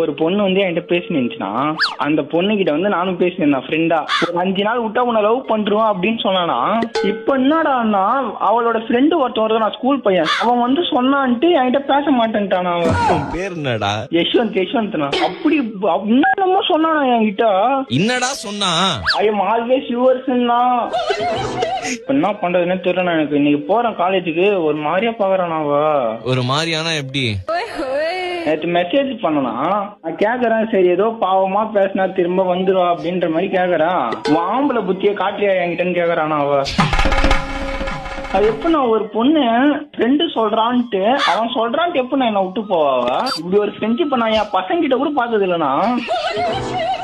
ஒரு பொண்ணு வந்து என்கிட்ட பேசினுச்சுன்னா அந்த பொண்ணு கிட்ட வந்து நானும் பேசினேன் ஃப்ரெண்டா. ஒரு 5 நாள் விட்டா உன்னை லவ் பண்றோம் அப்படின்னு சொன்னானா. இப்ப என்னடான்னா அவளோட ஃப்ரெண்டு ஒருத்தன் நான் ஸ்கூல் பையன் அவன் வந்து சொன்னான்ட்டு என்கிட்ட பேச மாட்டேன்ட்டான். அவன் பேர் என்னடா? யஷ்வந்த்னா அப்படி என்னமோ சொன்னானா என்கிட்ட. என்னடா சொன்னா? ஐ எம் ஆல்வேஸ் யுவர்ஸ்ன்னா. இப்ப என்ன பண்றதுன்னு தெரியல எனக்கு. இன்னைக்கு போறேன் காலேஜுக்கு ஒரு மாதிரியா பாக்குறான். அவ ஒரு மாதிரியானா எப்படி? நேற்று மெசேஜ் பண்ணனா நான் கேக்குறேன், சரி ஏதோ பாவமா பேசினா திரும்ப வந்துருவா அப்படின்ற மாதிரி கேக்குறான். ஆம்பளை புத்திய காட்டியா என்கிட்டன்னு கேக்குறானா அவ. அது எப்ப நான் ஒரு பொண்ணு ஃப்ரெண்டு சொல்றான்ட்டு அவன் சொல்றான்ட்டு எப்ப நான் என்ன விட்டு போவாவ? இப்படி ஒரு ஃப்ரெண்ட்ஷிப் நான் என் பசங்க கிட்ட கூட பார்த்தது இல்லைனா.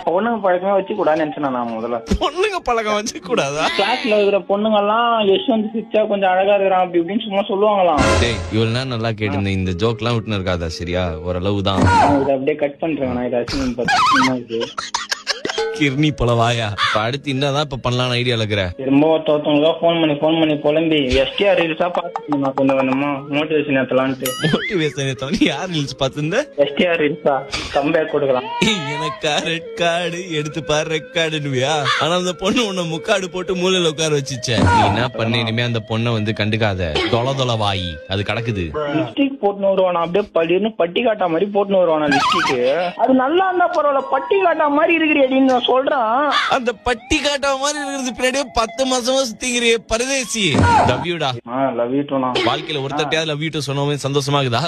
பொண்ணுங்க பழக்கமே வச்சு கூடாதுன்னு நினைச்சேன் நான் முதல்ல. பொண்ணுங்க பழக்கம் வச்சு கூடாதா? கிளாஸ்ல இருக்கிற பொண்ணுங்க எல்லாம் யஷ்வந்த் சிரிச்சா கொஞ்சம் அழகா இருக்கிறான் அப்படி இப்படின்னு சும்மா சொல்லுவாங்களாம். டேய் இவ்வளவு நேரம் நல்லா கேட்டிருந்தேன். இந்த ஜோக் எல்லாம் விட்டுன்னு இருக்காதா சரியா? ஓரளவு தான். இதை அப்படியே கட் பண்றேன் நான். ஏதாச்சும் கிர்னி பழவாயா. இப்ப அடுத்து என்னதான் இப்ப பண்ணலாம் ஐடியா இருக்கிற? திரும்ப ஒருத்தவங்களுக்கா போன் பண்ணி புலம்பி எஸ்டிஆர் ரீல்ஸா பாத்துக்கணும். நான் கொஞ்சம் வேணுமா மோட்டிவேஷன் ஏத்தலான்ட்டு. மோட்டிவேஷன் யார் ரீல்ஸ் பாத்துருந்த? எஸ்டிஆர் ரீல்ஸா கம்பேக் கொடுக்கலாம். எனக்கா ரெட் கார்டு எடுத்து பாரு ரெட் கார்டுன்னுவியா? ஆனா அந்த பொண்ணு உன்னை முக்காடு போட்டு மூலையில உட்கார வச்சுச்ச. நீ என்ன பண்ண? இனிமே அந்த பொண்ணை வந்து கண்டுக்காத. தொலை வாயி அது கிடக்குது. லிப்ஸ்டிக் போட்டுன்னு வருவானா அப்படியே பள்ளின்னு பட்டி காட்டா மாதிரி போட்டுன்னு வருவானா லிப்ஸ்டிக். அது நல்லா இருந்தா பரவாயில்ல, பட்டி காட்டா மாதிரி இருக்கிறேன்னு நான் சொல்றேன். அந்த பட்டி காட்டா மாதிரி இருக்கிறது பின்னாடியே 10 மாசமா சுத்திங்கிறிய பரதேசி. லவ் யூடா. Love you too. வாழ்க்கையில ஒருத்தட்டையாவது லவ் யூ டூ சொன்னவன் சந்தோஷமா இருக்குதா?